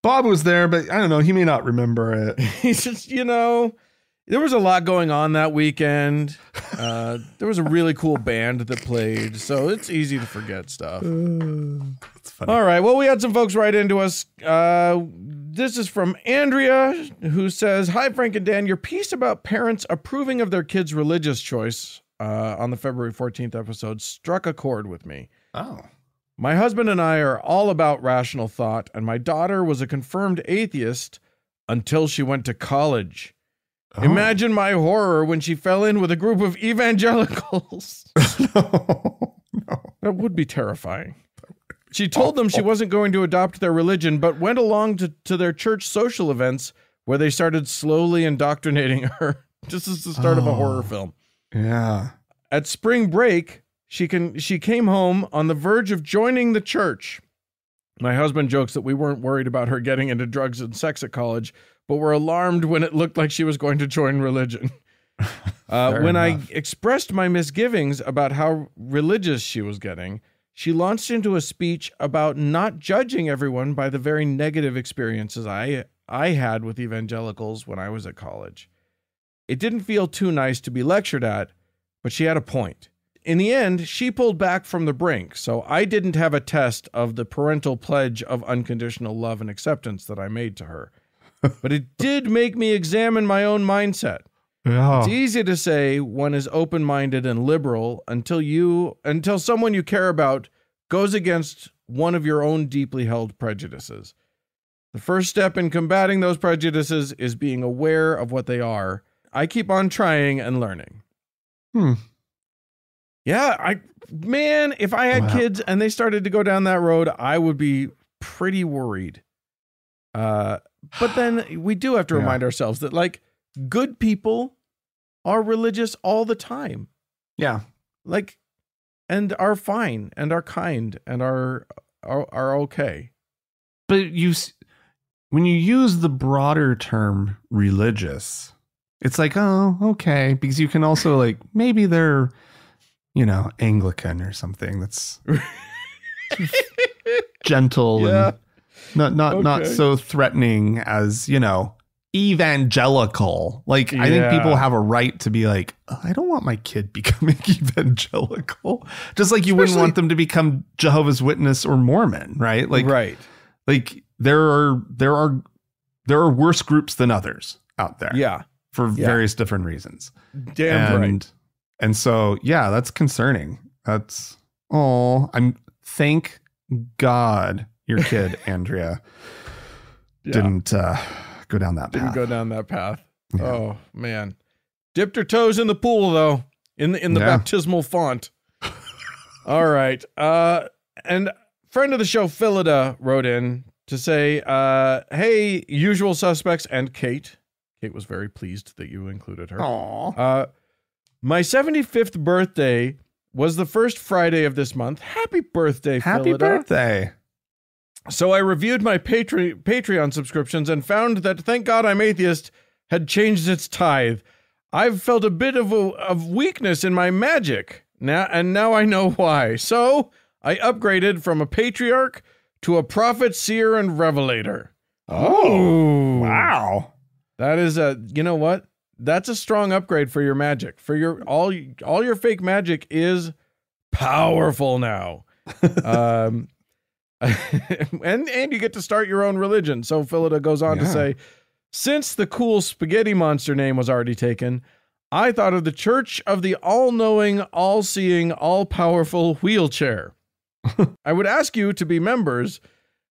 Bob was there, but I don't know. He may not remember it. He's just, there was a lot going on that weekend. There was a really cool band that played, so it's easy to forget stuff. That's funny. All right. Well, we had some folks write into us. This is from Andrea, who says, "Hi, Frank and Dan. Your piece about parents approving of their kids' religious choice on the February 14th episode struck a chord with me. Oh. My husband and I are all about rational thought, and my daughter was a confirmed atheist until she went to college. Oh. Imagine my horror when she fell in with a group of evangelicals." No. That would be terrifying. She told them she wasn't going to adopt their religion, but went along to their church social events where they started slowly indoctrinating her. This is the start of a horror film. Yeah. At spring break, she came home on the verge of joining the church. My husband jokes that we weren't worried about her getting into drugs and sex at college, but were alarmed when it looked like she was going to join religion. When I expressed my misgivings about how religious she was getting, she launched into a speech about not judging everyone by the very negative experiences I had with evangelicals when I was at college. It didn't feel too nice to be lectured at, but she had a point. In the end, she pulled back from the brink, so I didn't have a test of the parental pledge of unconditional love and acceptance that I made to her. But it did make me examine my own mindset. Yeah. It's easy to say one is open-minded and liberal until someone you care about goes against one of your own deeply held prejudices. The first step in combating those prejudices is being aware of what they are. I keep on trying and learning. Yeah, if I had kids and they started to go down that road, I would be pretty worried. But then we do have to remind ourselves that, like, good people are religious all the time. Yeah. Like, and are fine and are kind and are okay. But when you use the broader term religious, it's like, oh, okay, because you can also, like, maybe they're, Anglican or something that's gentle and not so threatening as, evangelical. Like, I think people have a right to be like, oh, I don't want my kid becoming evangelical. Just like you wouldn't want them to become Jehovah's Witness or Mormon, right? Like, right. Like there are worse groups than others out there. Yeah. For various different reasons. Damn right. And so, that's concerning. Thank God your kid, Andrea, didn't go down that path. Didn't go down that path. Yeah. Oh, man. Dipped her toes in the pool, though, in the baptismal font. All right. And friend of the show, Philida, wrote in to say, hey, usual suspects and Kate. Kate was very pleased that you included her. Aww. My 75th birthday was the first Friday of this month. Happy birthday, Happy Philida. birthday. So I reviewed my Patreon subscriptions and found that, thank God I'm atheist, had changed its tithe. I've felt a bit of weakness in my magic, now I know why. So I upgraded from a patriarch to a prophet, seer, and revelator. Oh, wow. That is you know what? That's a strong upgrade for your magic. For your all your fake magic is powerful now. And you get to start your own religion. So Philida goes on to say, since the cool spaghetti monster name was already taken, I thought of the Church of the all-knowing, all-seeing, all-powerful wheelchair. I would ask you to be members,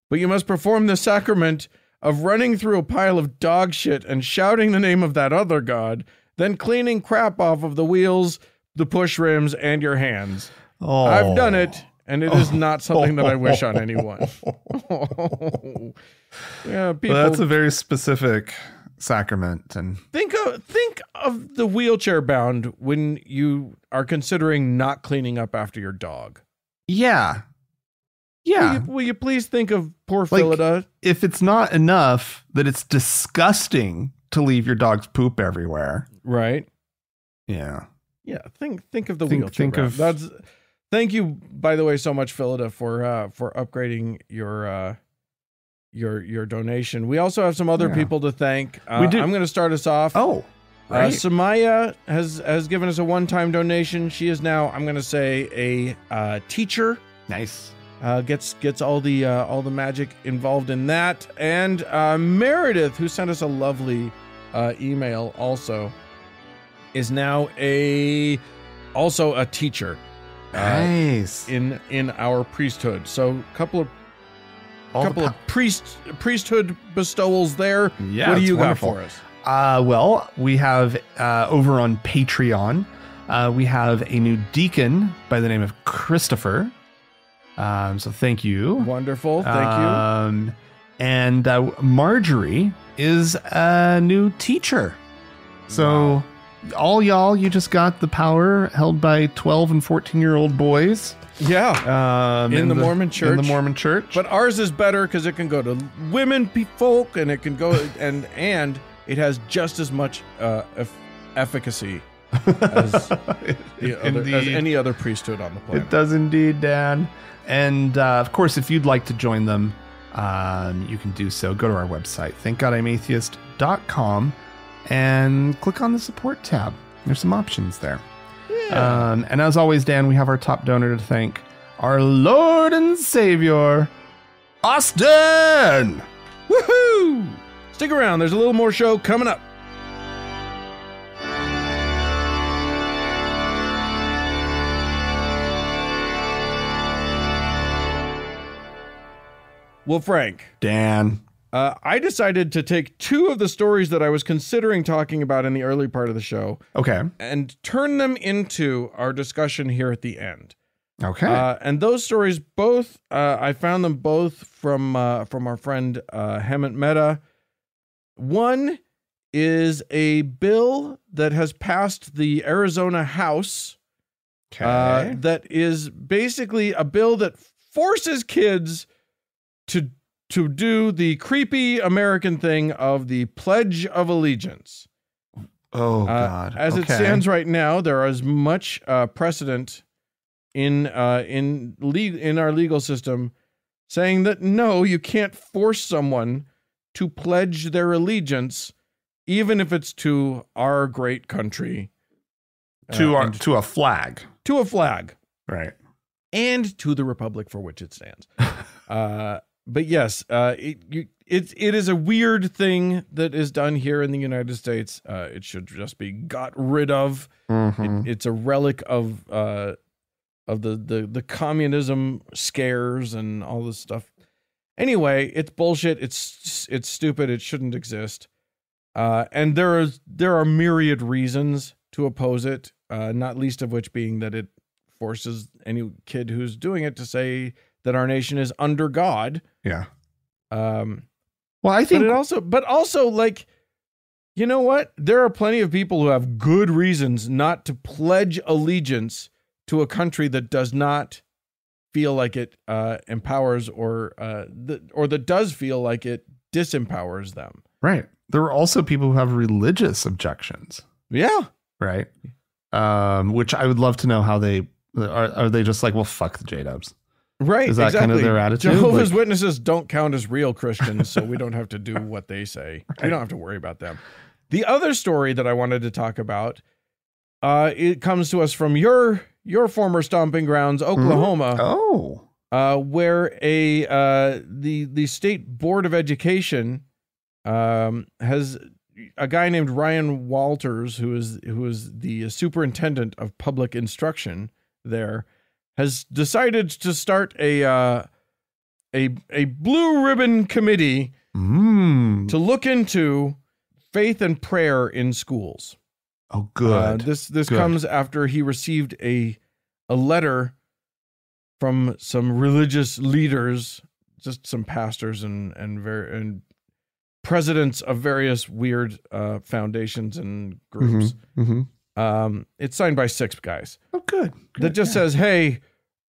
but you must perform the sacrament of running through a pile of dog shit and shouting the name of that other god, then cleaning crap off of the wheels, the push rims, and your hands. Oh. I've done it, and it is not something that I wish on anyone. Yeah, people. Well, that's a very specific sacrament. And think of the wheelchair bound when you are considering not cleaning up after your dog. Yeah. Yeah. Will you please think of poor Philida? If it's not enough that it's disgusting to leave your dog's poop everywhere. Right. Yeah. Yeah. Think of the wheelchair. Thank you, by the way, so much, Philida, for upgrading your donation. We also have some other people to thank. We do. I'm going to start us off. Oh. Right. Samaya has given us a one-time donation. She is now, I'm going to say, a teacher. Nice. Gets all the magic involved in that. And Meredith, who sent us a lovely email, also is now also a teacher. Nice. In our priesthood. So couple of priesthood bestowals there. Yeah. What do you got for us? Well, we have over on Patreon, we have a new deacon by the name of Christopher. So thank you. Wonderful. Thank you. And Marjorie is a new teacher. So all y'all, you just got the power held by 12 and 14-year-old boys. Yeah, in the Mormon Church. In the Mormon Church. But ours is better because it can go to women folk, and it can go and it has just as much efficacy as any other priesthood on the planet. It does indeed, Dan. And of course, if you'd like to join them, you can do so. Go to our website, thankgodimatheist.com, and click on the support tab. There's some options there. Yeah. And as always, Dan, we have our top donor to thank, our Lord and Savior, Austin! Woohoo! Stick around. There's a little more show coming up. Well, Frank. Dan. I decided to take two of the stories that I was considering talking about in the early part of the show. Okay. And turn them into our discussion here at the end. Okay. And those stories both, I found them both from our friend Hemant Mehta. One is a bill that has passed the Arizona House. Okay. That is basically a bill that forces kids to do the creepy American thing of the Pledge of Allegiance. Oh, God. As it stands right now, there is much precedent in our legal system saying that no, you can't force someone to pledge their allegiance, even if it's to our great country. To a flag. To a flag. Right. And to the republic for which it stands. But yes, it is a weird thing that is done here in the United States. It should just be got rid of. Mm-hmm. It's a relic of the communism scares and all this stuff. Anyway, it's bullshit. It's stupid. It shouldn't exist. And there are myriad reasons to oppose it. Not least of which being that it forces any kid who's doing it to say that our nation is under God. Yeah. Well, I think but also like, you know what? There are plenty of people who have good reasons not to pledge allegiance to a country that does not feel like it empowers or that does feel like it disempowers them. Right. There are also people who have religious objections. Yeah. Right. Which I would love to know how they are they just like, well, fuck the J-dubs. Right. Is that kind of their attitude? Jehovah's Witnesses don't count as real Christians, so we don't have to do what they say. Right. We don't have to worry about them. The other story that I wanted to talk about, it comes to us from your former stomping grounds, Oklahoma. Oh. Where the state board of education has a guy named Ryan Walters, who is the superintendent of public instruction there, has decided to start a blue ribbon committee to look into faith and prayer in schools. Oh, good. This comes after he received a letter from some religious leaders, just some pastors and presidents of various weird foundations and groups. Mm-hmm. It's signed by 6 guys. Oh, good. That just says, hey,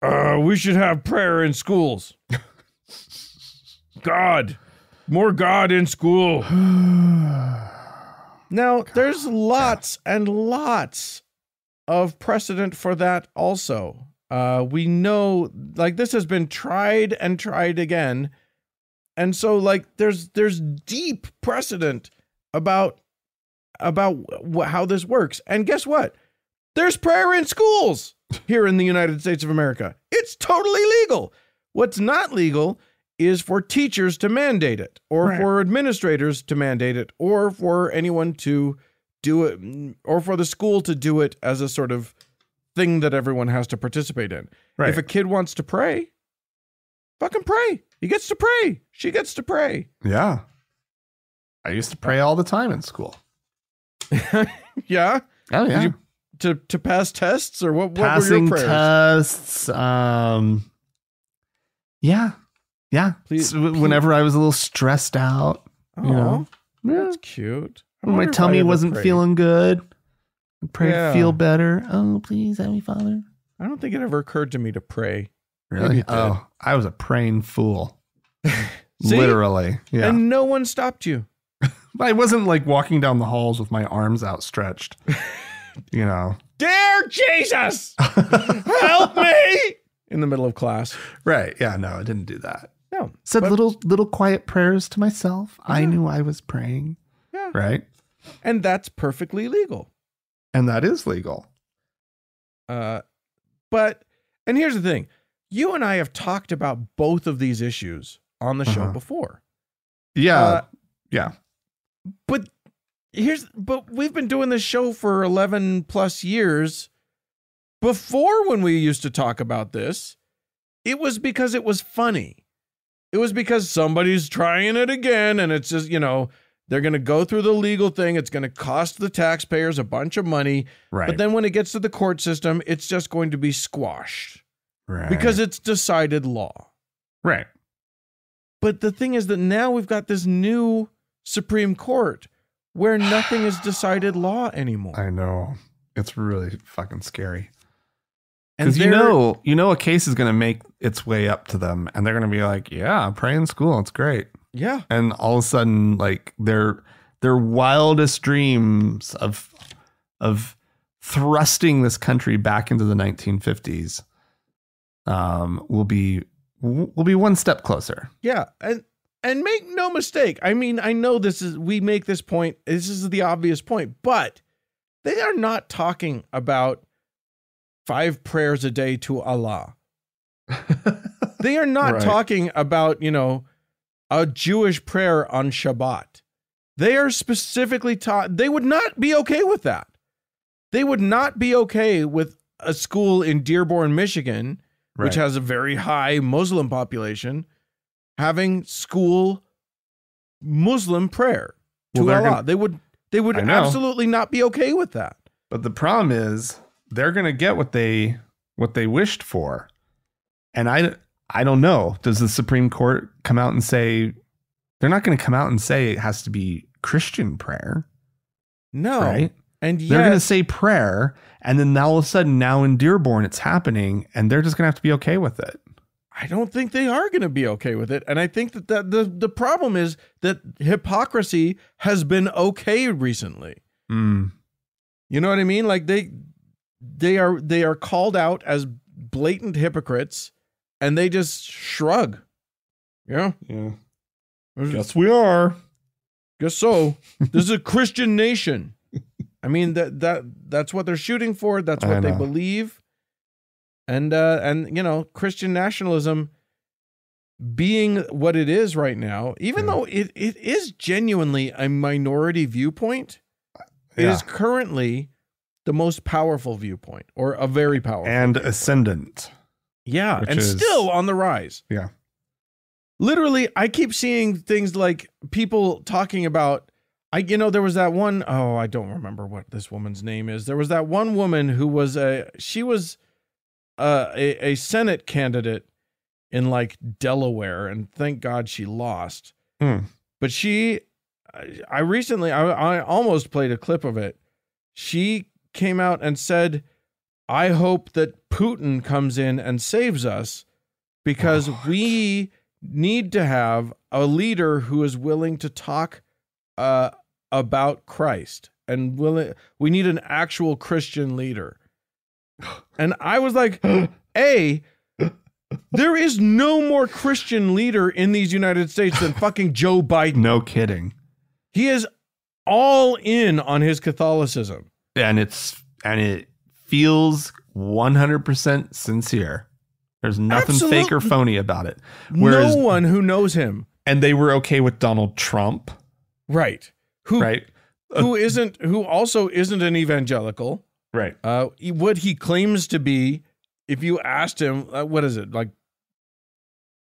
we should have prayer in schools. God, more God in school. Now, there's lots and lots of precedent for that also. We know, like, this has been tried and tried again. And so, like, there's deep precedent about how this works. And guess what? There's prayer in schools here in the United States of America. It's totally legal. What's not legal is for teachers to mandate it, or for administrators to mandate it, or for anyone to do it, or for the school to do it as a sort of thing that everyone has to participate in. Right. If a kid wants to pray, fucking pray. He gets to pray. She gets to pray. Yeah. I used to pray all the time in school. Yeah. Oh yeah. Did you, to pass tests, or what Passing were your prayers? Tests. Yeah. Please, whenever I was a little stressed out, that's cute. When my tummy wasn't feeling good, Pray to feel better. Oh, please, Heavenly Father. I don't think it ever occurred to me to pray. Really? Oh, I was a praying fool. Literally. Yeah. And no one stopped you. I wasn't like walking down the halls with my arms outstretched. You know. Dear Jesus, help me in the middle of class. Right. Yeah. No, I didn't do that. No. Said little quiet prayers to myself. Yeah. I knew I was praying. Yeah. Right. And that's perfectly legal. And that is legal. And here's the thing. You and I have talked about both of these issues on the show before. Yeah. Yeah. But we've been doing this show for 11 plus years. Before, when we used to talk about this, it was because it was funny. It was because somebody's trying it again, and it's just, they're going to go through the legal thing. It's going to cost the taxpayers a bunch of money. Right. But then when it gets to the court system, it's just going to be squashed. Right. Because it's decided law. Right. But the thing is that now we've got this new Supreme Court where nothing is decided law anymore. I know. It's really fucking scary. Because you know a case is going to make its way up to them, and they're going to be like, yeah, pray in school. It's great. Yeah. And all of a sudden, like their wildest dreams of thrusting this country back into the 1950s will be one step closer. Yeah. And make no mistake. I mean, I know we make this point. This is the obvious point, but they are not talking about 5 prayers a day to Allah. They are not talking about, a Jewish prayer on Shabbat. They are specifically taught. They would not be okay with that. They would not be okay with a school in Dearborn, Michigan, which has a very high Muslim population, having school Muslim prayer to Allah. They would absolutely not be okay with that. But the problem is they're going to get what they wished for. And I don't know. Does the Supreme Court come out and say, they're not going to come out and say it has to be Christian prayer. No. Right? And yet, they're going to say prayer, and then all of a sudden now in Dearborn it's happening, and they're just going to have to be okay with it. I don't think they are going to be okay with it. And I think that the problem is that hypocrisy has been okay recently. Mm. You know what I mean? Like they are called out as blatant hypocrites, and they just shrug. Yeah. Yeah. Guess we are. Guess so. This is a Christian nation. I mean, that's what they're shooting for. That's what they believe. And Christian nationalism being what it is right now, even though it is genuinely a minority viewpoint, it is currently the most powerful viewpoint, or a very powerful and viewpoint. Ascendant. Yeah, and still on the rise. Yeah. Literally, I keep seeing things like people talking about, there was that one, I don't remember what this woman's name is. There was that one woman who was a Senate candidate in like Delaware, and thank God she lost. But I recently almost played a clip of it. She came out and said, I hope that Putin comes in and saves us, because we need to have a leader who is willing to talk about Christ, and we need an actual Christian leader. And I was like, there is no more Christian leader in these United States than fucking Joe Biden. No kidding. He is all in on his Catholicism. And it feels 100% sincere. There's nothing fake or phony about it. Whereas, no one who knows him. And they were okay with Donald Trump. Right. Who also isn't an evangelical. Right. What he claims to be, if you asked him, what is it, like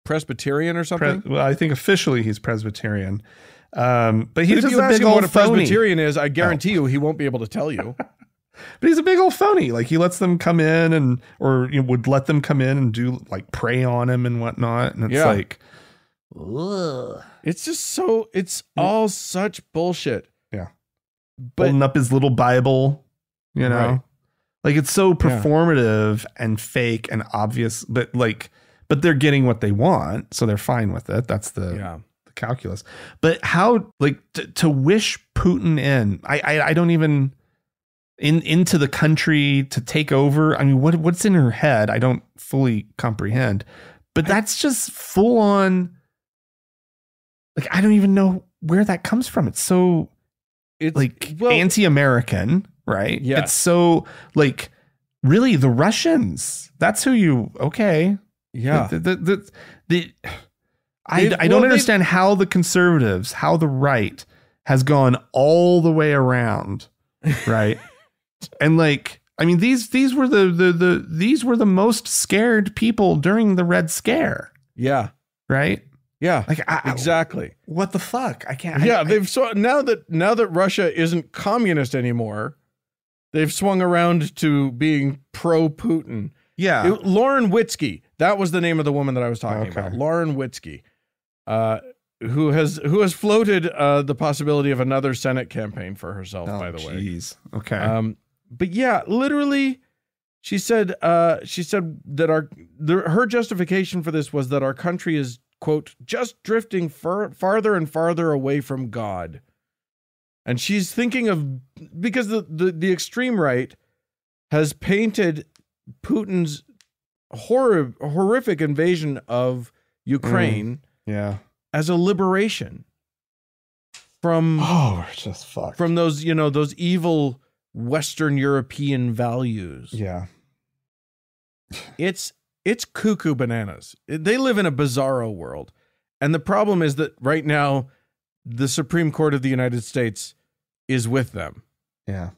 Presbyterian or something? Well, I think officially he's Presbyterian. But he's just a big old what a phony. Presbyterian is, I guarantee you he won't be able to tell you. But he's a big old phony. Like, he lets them come in would let them come in and do like pray on him and whatnot. And it's like, ugh. It's just it's all such bullshit. Yeah. But holding up his little Bible. you know? Right. Like it's so performative and fake and obvious, but they're getting what they want, so they're fine with it. That's the calculus. But how, like, to wish Putin in, I don't even into the country to take over. I mean, what's in her head? I don't fully comprehend. But that's just full on. Like, I don't even know where that comes from. It's so anti-American, right? Yeah. It's so like, really, the Russians. That's who you. Okay. Yeah. I don't understand how the conservatives, how the right has gone all the way around, right? And like, I mean, these were the most scared people during the Red Scare. Yeah. Right. Yeah. Like exactly. What the fuck? I can't. Yeah. Now that Russia isn't communist anymore, they've swung around to being pro-Putin. Yeah. Lauren Witzke. That was the name of the woman that I was talking about. Lauren Witzke, who has floated the possibility of another Senate campaign for herself, by the way. Jeez. Okay. But yeah, literally, she said that her justification for this was that our country is, quote, just drifting farther and farther away from God. And she's thinking of, because the extreme right has painted Putin's horrific invasion of Ukraine as a liberation from we're just fucked. From those, those evil Western European values. Yeah. It's cuckoo bananas. They live in a bizarro world. And the problem is that right now the Supreme Court of the United States is with them. Yeah.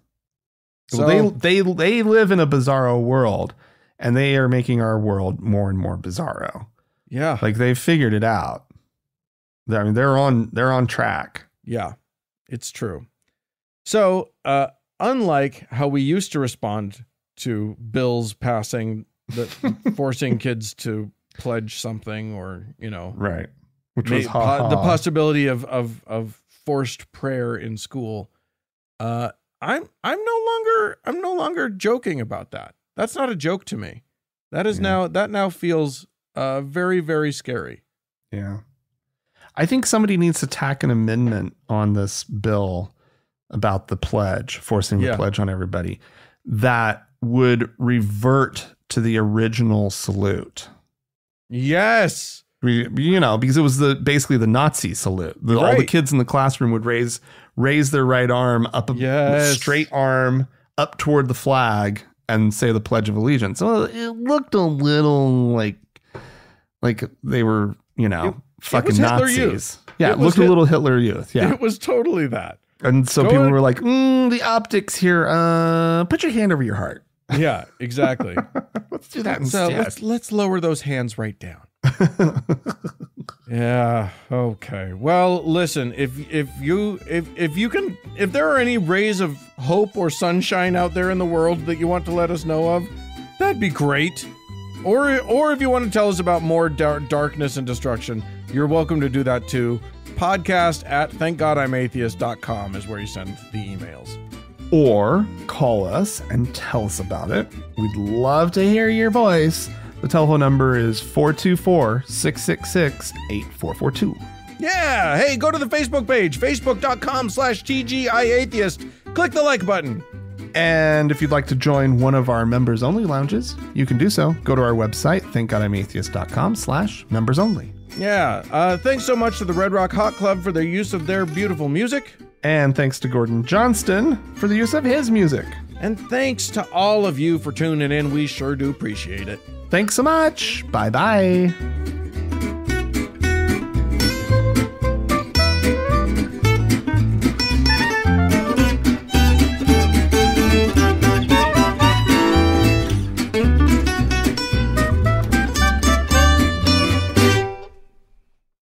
So well, they live in a bizarro world, and they are making our world more and more bizarro. Yeah. Like they've figured it out. I mean, they're on track. Yeah, it's true. So, unlike how we used to respond to bills passing that forcing kids to pledge something, or right, which was the possibility of forced prayer in school, I'm no longer joking about that. That's not a joke to me. That is now feels very, very scary. Yeah. I think somebody needs to tack an amendment on this bill about the pledge, forcing the pledge on everybody, that would revert to the original salute. Yes. Because it was basically the Nazi salute. All the kids in the classroom would raise their right arm up, straight arm up toward the flag, and say the Pledge of Allegiance. So it looked a little like they were, fucking Nazis. Youth. Yeah, it looked a little Hitler Youth. Yeah, it was totally that. And so people were like, the optics here. Put your hand over your heart. Yeah, exactly. Let's do that instead. So let's lower those hands right down. Yeah. Okay. Well, listen, if there are any rays of hope or sunshine out there in the world that you want to let us know of, that'd be great. Or if you want to tell us about more darkness and destruction, you're welcome to do that too. podcast@thankgodimatheist.com is where you send the emails. Or call us and tell us about it. We'd love to hear your voice. The telephone number is 424-666-8442. Yeah. Hey, go to the Facebook page, facebook.com/TGIAtheist. Click the like button. And if you'd like to join one of our members only lounges, you can do so. Go to our website, thankgodimatheist.com/members only. Yeah. Thanks so much to the Red Rock Hot Club for their use of their beautiful music. And thanks to Gordon Johnston for the use of his music. And thanks to all of you for tuning in. We sure do appreciate it. Thanks so much. Bye-bye.